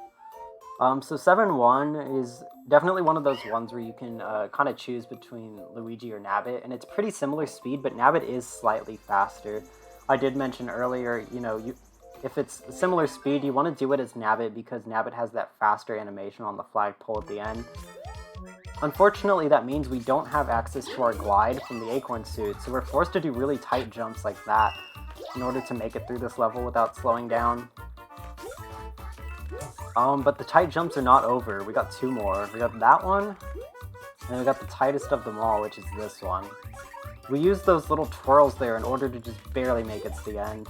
So 7-1 is definitely one of those ones where you can kind of choose between Luigi or Nabbit, and it's pretty similar speed, but Nabbit is slightly faster. I did mention earlier, you know, if it's similar speed, you want to do it as Nabbit because Nabbit has that faster animation on the flagpole at the end. Unfortunately, that means we don't have access to our glide from the Acorn suit, so we're forced to do really tight jumps like that in order to make it through this level without slowing down. But the tight jumps are not over. We got 2 more. We got that one, and we got the tightest of them all, which is this one. We used those little twirls there in order to just barely make it to the end.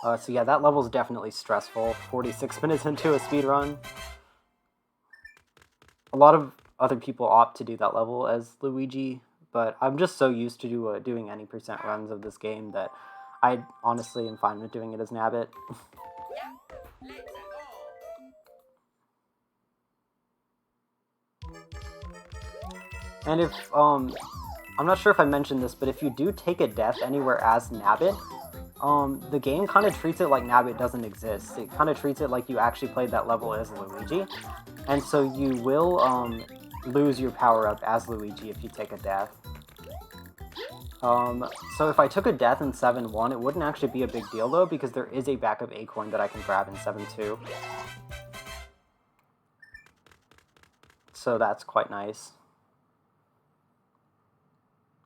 So yeah, that level's definitely stressful. 46 minutes into a speedrun. A lot of other people opt to do that level as Luigi, but I'm just so used to doing Any Percent runs of this game that I honestly am fine with doing it as Nabbit. And if, I'm not sure if I mentioned this, but if you do take a death anywhere as Nabbit, the game kind of treats it like Nabbit doesn't exist. It kind of treats it like you actually played that level as Luigi, and so you will lose your power-up as Luigi if you take a death. So if I took a death in 7-1, it wouldn't actually be a big deal though, because there is a backup acorn that I can grab in 7-2. So that's quite nice.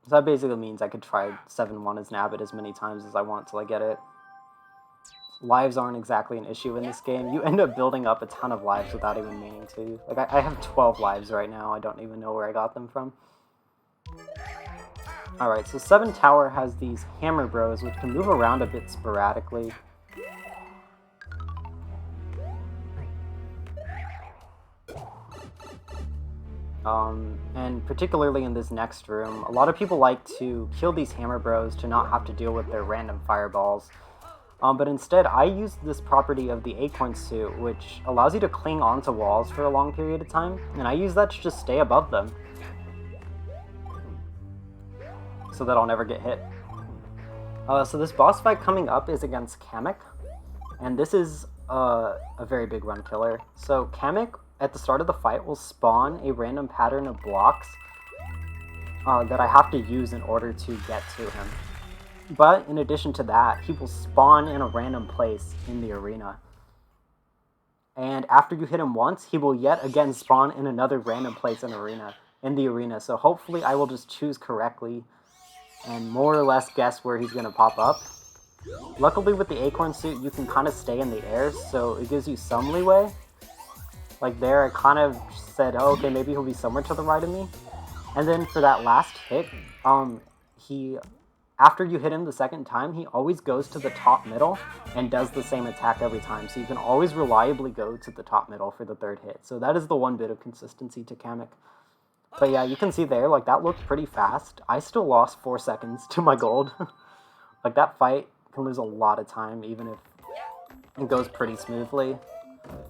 So that basically means I could try 7-1 as Nabbit as many times as I want till I get it. Lives aren't exactly an issue in this game. You end up building up a ton of lives without even meaning to. Like, I have 12 lives right now. I don't even know where I got them from. Alright, so 7 Tower has these Hammer Bros, which can move around a bit sporadically. And particularly in this next room, a lot of people like to kill these Hammer Bros to not have to deal with their random fireballs. But instead, I use this property of the Acorn Suit, which allows you to cling onto walls for a long period of time, and I use that to just stay above them, so that I'll never get hit. So this boss fight coming up is against Kamek, and this is a very big run killer. So Kamek, at the start of the fight, will spawn a random pattern of blocks that I have to use in order to get to him. But in addition to that, he will spawn in a random place in the arena. And after you hit him once, he will yet again spawn in another random place in the arena. So hopefully I will just choose correctly and more or less guess where he's going to pop up. Luckily with the Acorn Suit, you can kind of stay in the air, so it gives you some leeway. Like there, I kind of said, oh, okay, maybe he'll be somewhere to the right of me. And then for that last hit, he after you hit him the second time, he always goes to the top middle and does the same attack every time. So you can always reliably go to the top middle for the third hit. So that is the one bit of consistency to Kamek. But yeah, you can see there, like, that looked pretty fast. I still lost 4 seconds to my gold. Like, that fight can lose a lot of time, even if it goes pretty smoothly.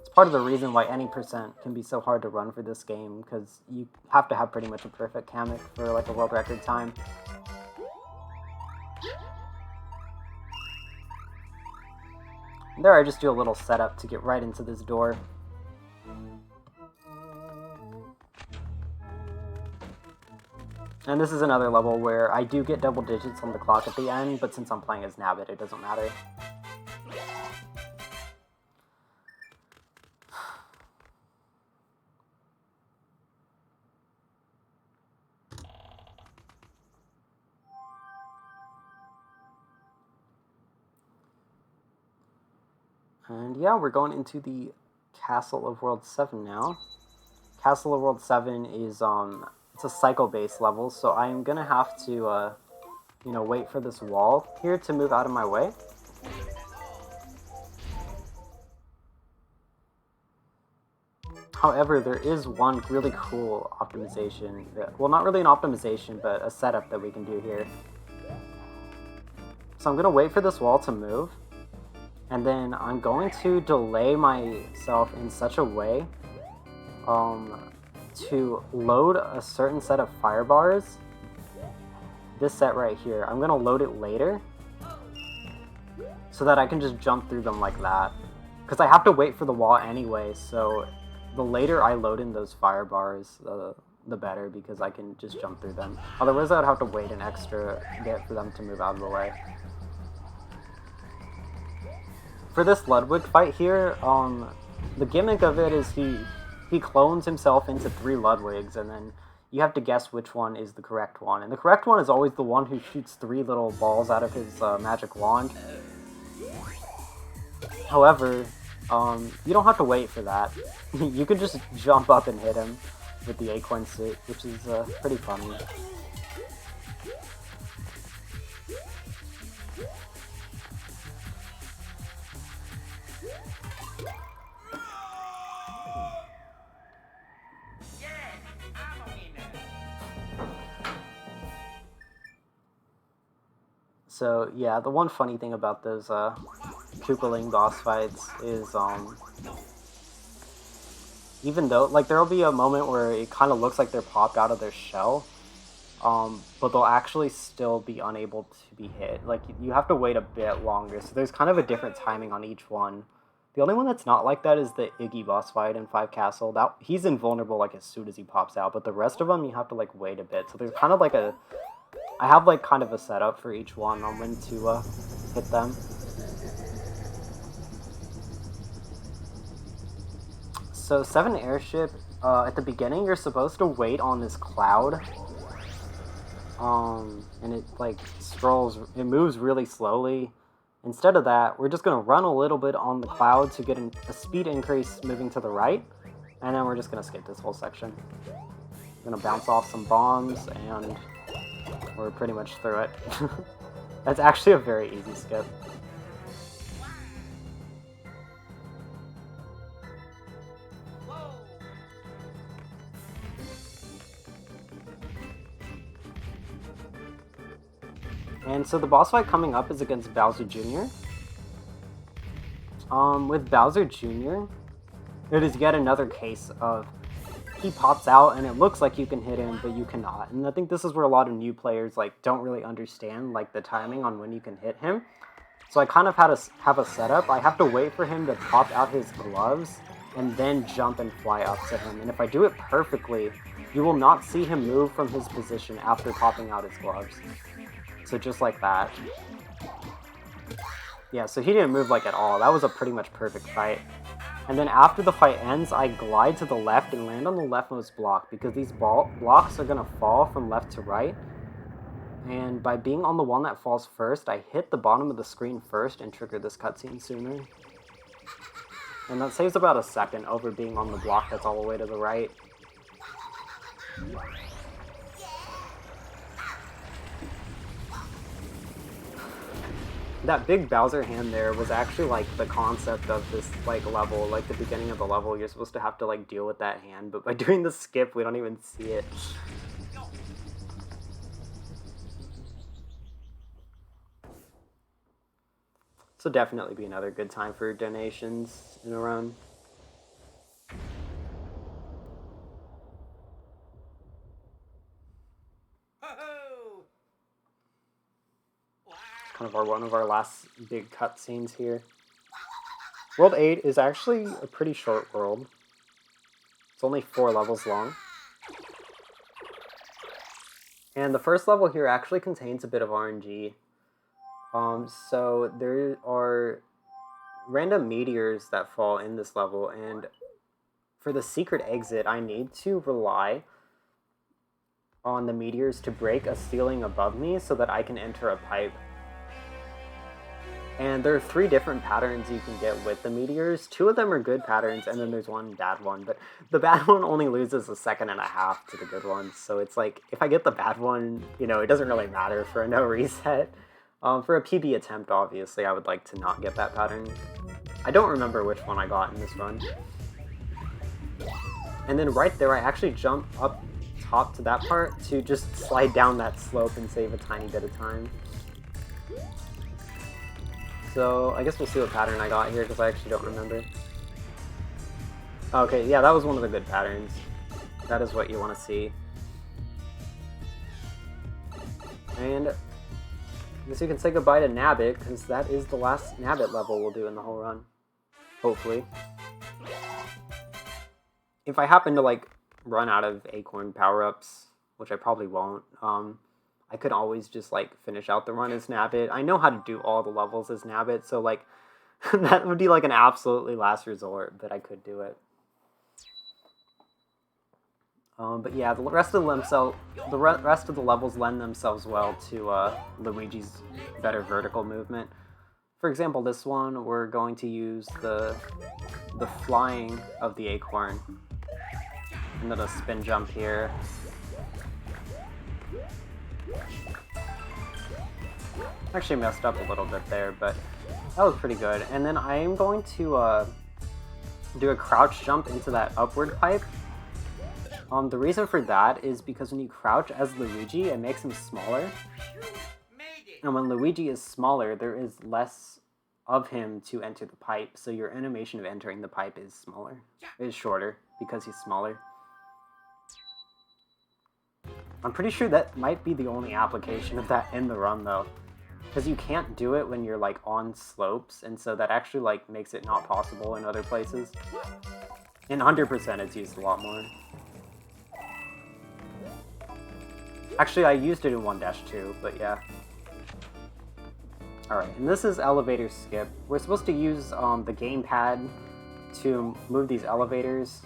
It's part of the reason why any percent can be so hard to run for this game, because you have to have pretty much a perfect Kamek for, like, a world record time. There I just do a little setup to get right into this door. And this is another level where I do get double digits on the clock at the end, but since I'm playing as Nabbit, it doesn't matter. And yeah, we're going into the Castle of World 7 now. Castle of World 7 is, it's a cycle-based level, so I am gonna have to, you know, wait for this wall here to move out of my way. However, there is one really cool optimization, well, not really an optimization, but a setup that we can do here. So I'm gonna wait for this wall to move, and then I'm going to delay myself in such a way to load a certain set of fire bars. This set right here, I'm going to load it later so that I can just jump through them like that. Because I have to wait for the wall anyway, so the later I load in those fire bars, the better, because I can just jump through them. Otherwise, I'd have to wait an extra bit for them to move out of the way. For this Ludwig fight here, the gimmick of it is he clones himself into 3 Ludwigs, and then you have to guess which one is the correct one. And the correct one is always the one who shoots 3 little balls out of his magic wand. However, you don't have to wait for that. You can just jump up and hit him with the acorn suit, which is pretty funny. So yeah, the one funny thing about those Koopaling boss fights is even though, like, there'll be a moment where it kind of looks like they're popped out of their shell, but they'll actually still be unable to be hit. Like, you have to wait a bit longer, so there's kind of a different timing on each one. The only one that's not like that is the Iggy boss fight in 5 Castle. He's invulnerable, like, as soon as he pops out, but the rest of them you have to, like, wait a bit. So there's kind of like I have, like, kind of a setup for each one on when to hit them. So 7 Airship, at the beginning you're supposed to wait on this cloud. And it, like, it moves really slowly. Instead of that, we're just going to run a little bit on the cloud to get a speed increase moving to the right. And then we're just going to skip this whole section. We're going to bounce off some bombs, and we're pretty much through it. That's actually a very easy skip. And so the boss fight coming up is against Bowser Jr. With Bowser Jr., it is yet another case of he pops out and it looks like you can hit him, but you cannot. And I think this is where a lot of new players, like, don't really understand, like, the timing on when you can hit him. So I kind of have a setup. I have to wait for him to pop out his gloves and then jump and fly up to him. And if I do it perfectly, you will not see him move from his position after popping out his gloves. So just like that. Yeah, so he didn't move, like, at all. That was a pretty much perfect fight. And then after the fight ends, I glide to the left and land on the leftmost block, because these blocks are going to fall from left to right. And by being on the one that falls first, I hit the bottom of the screen first and trigger this cutscene sooner. And that saves about a second over being on the block that's all the way to the right. that big Bowser hand there was actually like the concept of this like level, like the beginning of the level. You're supposed to have to like deal with that hand, but by doing the skip, we don't even see it. This will definitely be another good time for donations in a run. Ho-ho! Wow. Kind of one of our last big cutscenes here. World 8 is actually a pretty short world. It's only 4 levels long. And the first level here actually contains a bit of RNG. So there are random meteors that fall in this level, and for the secret exit, I need to rely on the meteors to break a ceiling above me so that I can enter a pipe. And there are 3 different patterns you can get with the meteors. 2 of them are good patterns, and then there's one bad one. But the bad one only loses a second and a half to the good one. So it's like, if I get the bad one, you know, it doesn't really matter for a no reset. For a PB attempt, obviously, I would like to not get that pattern. I don't remember which one I got in this run. And then right there, I actually jump up top to that part to just slide down that slope and save a tiny bit of time. So I guess we'll see what pattern I got here, because I actually don't remember. Okay, yeah, that was one of the good patterns. That is what you want to see. And I guess we can say goodbye to Nabbit, because that is the last Nabbit level we'll do in the whole run. Hopefully. If I happen to, like, run out of acorn power-ups, which I probably won't, I could always just, like, finish out the run as Nabbit. I know how to do all the levels as Nabbit, so, like, that would be, like, an absolutely last resort, but I could do it. But yeah, the rest of the levels lend themselves well to Luigi's better vertical movement. For example, this one, we're going to use the flying of the acorn, and then a spin jump here. Actually messed up a little bit there, but that was pretty good. And then I am going to do a crouch jump into that upward pipe. The reason for that is because when you crouch as Luigi, it makes him smaller. And when Luigi is smaller, there is less of him to enter the pipe, so your animation of entering the pipe is shorter because he's smaller. I'm pretty sure that might be the only application of that in the run, though. Because you can't do it when you're, like, on slopes, and so that actually, like, makes it not possible in other places. In 100% it's used a lot more. Actually, I used it in 1-2, but yeah. Alright, and this is elevator skip. We're supposed to use the gamepad to move these elevators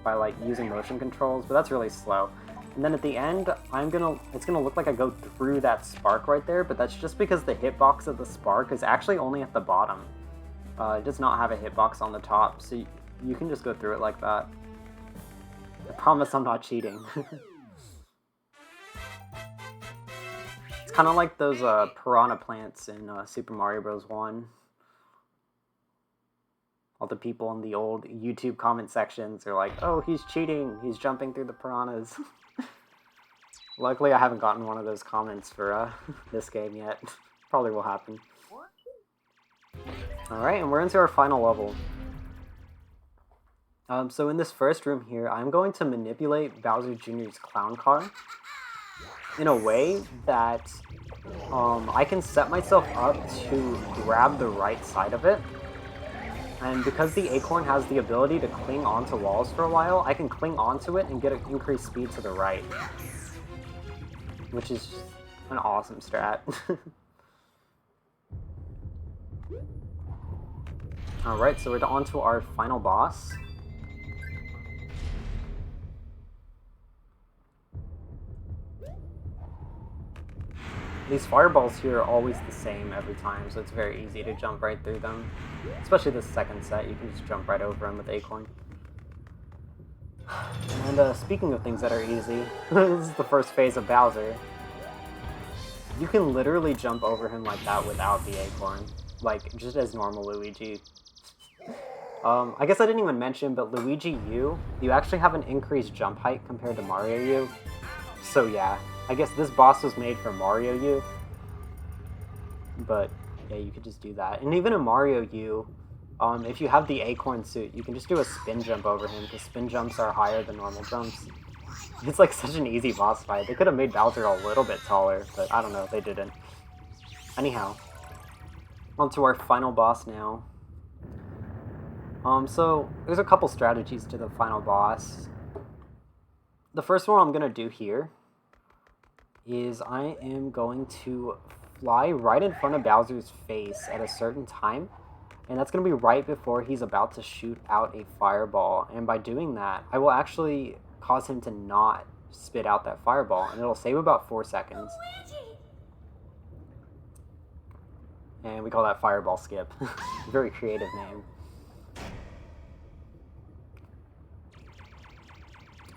by, like, using motion controls, but that's really slow. And then at the end, it's gonna look like I go through that spark right there, but that's just because the hitbox of the spark is actually only at the bottom. It does not have a hitbox on the top, so you can just go through it like that. I promise I'm not cheating. It's kind of like those piranha plants in Super Mario Bros. 1. All the people in the old YouTube comment sections are like, oh, he's cheating, he's jumping through the piranhas. Luckily, I haven't gotten one of those comments for this game yet. Probably will happen. Alright, and we're into our final level. So in this first room here, I'm going to manipulate Bowser Jr.'s clown car in a way that I can set myself up to grab the right side of it. And because the acorn has the ability to cling onto walls for a while, I can cling onto it and get an increased speed to the right. Which is an awesome strat. Alright, so we're on to our final boss. These fireballs here are always the same every time, so it's very easy to jump right through them. Especially this second set, you can just jump right over them with Acorn. And speaking of things that are easy, this is the first phase of Bowser. You can literally jump over him like that without the acorn. Like, just as normal Luigi. I guess I didn't even mention, but Luigi U, you actually have an increased jump height compared to Mario U. So yeah, I guess this boss was made for Mario U. But yeah, you could just do that. And even in Mario U, if you have the acorn suit, you can just do a spin jump over him, because spin jumps are higher than normal jumps. It's like such an easy boss fight. They could have made Bowser a little bit taller, but I don't know, they didn't. Anyhow, on to our final boss now. So there's a couple strategies to the final boss. The first one I'm going to do here is I am going to fly right in front of Bowser's face at a certain time, and that's going to be right before he's about to shoot out a fireball, and by doing that, I will actually cause him to not spit out that fireball, and it'll save about 4 seconds. And we call that fireball skip. Very creative name.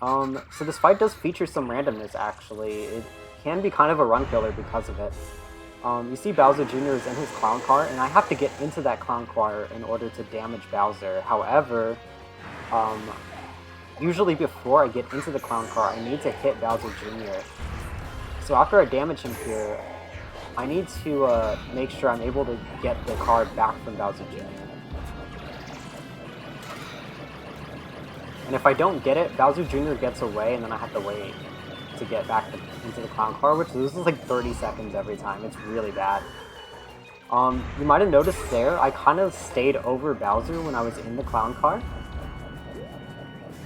So this fight does feature some randomness, actually. It can be kind of a run killer because of it. You see Bowser Jr. is in his clown car, and I have to get into that clown car in order to damage Bowser. However, usually before I get into the clown car, I need to hit Bowser Jr. So after I damage him here, I need to make sure I'm able to get the car back from Bowser Jr. And if I don't get it, Bowser Jr. gets away, and then I have to wait to get back into the clown car, which loses like 30 seconds every time. It's really bad. You might have noticed there, I kind of stayed over Bowser when I was in the clown car.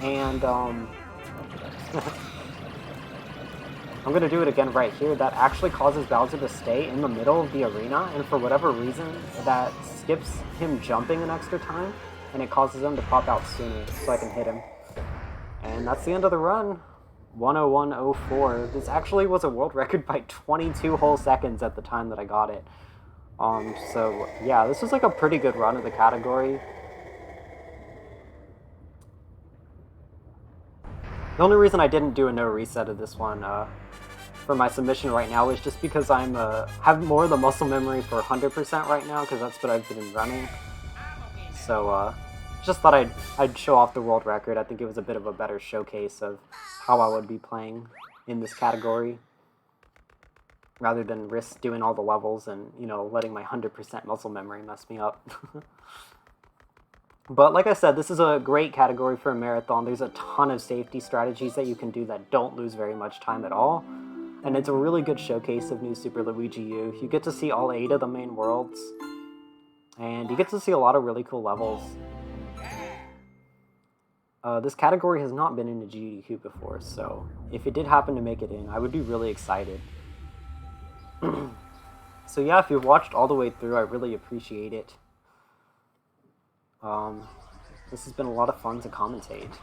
And, I'm gonna do it again right here. That actually causes Bowser to stay in the middle of the arena, and for whatever reason, that skips him jumping an extra time, and it causes him to pop out sooner, so I can hit him. And that's the end of the run. 101.04. This actually was a world record by 22 whole seconds at the time that I got it. So yeah, this was like a pretty good run of the category. The only reason I didn't do a no reset of this one for my submission right now is just because I'm have more of the muscle memory for 100% right now, because that's what I've been running. So just thought I'd show off the world record. I think it was a bit of a better showcase of how I would be playing in this category, rather than risk doing all the levels and, you know, letting my 100% muscle memory mess me up. But like I said, this is a great category for a marathon. There's a ton of safety strategies that you can do that don't lose very much time at all. And it's a really good showcase of New Super Luigi U. You get to see all 8 of the main worlds, and you get to see a lot of really cool levels. This category has not been in a GDQ before, so if it did happen to make it in, I would be really excited. So yeah, if you've watched all the way through, I really appreciate it. This has been a lot of fun to commentate.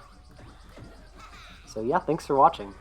So yeah, thanks for watching.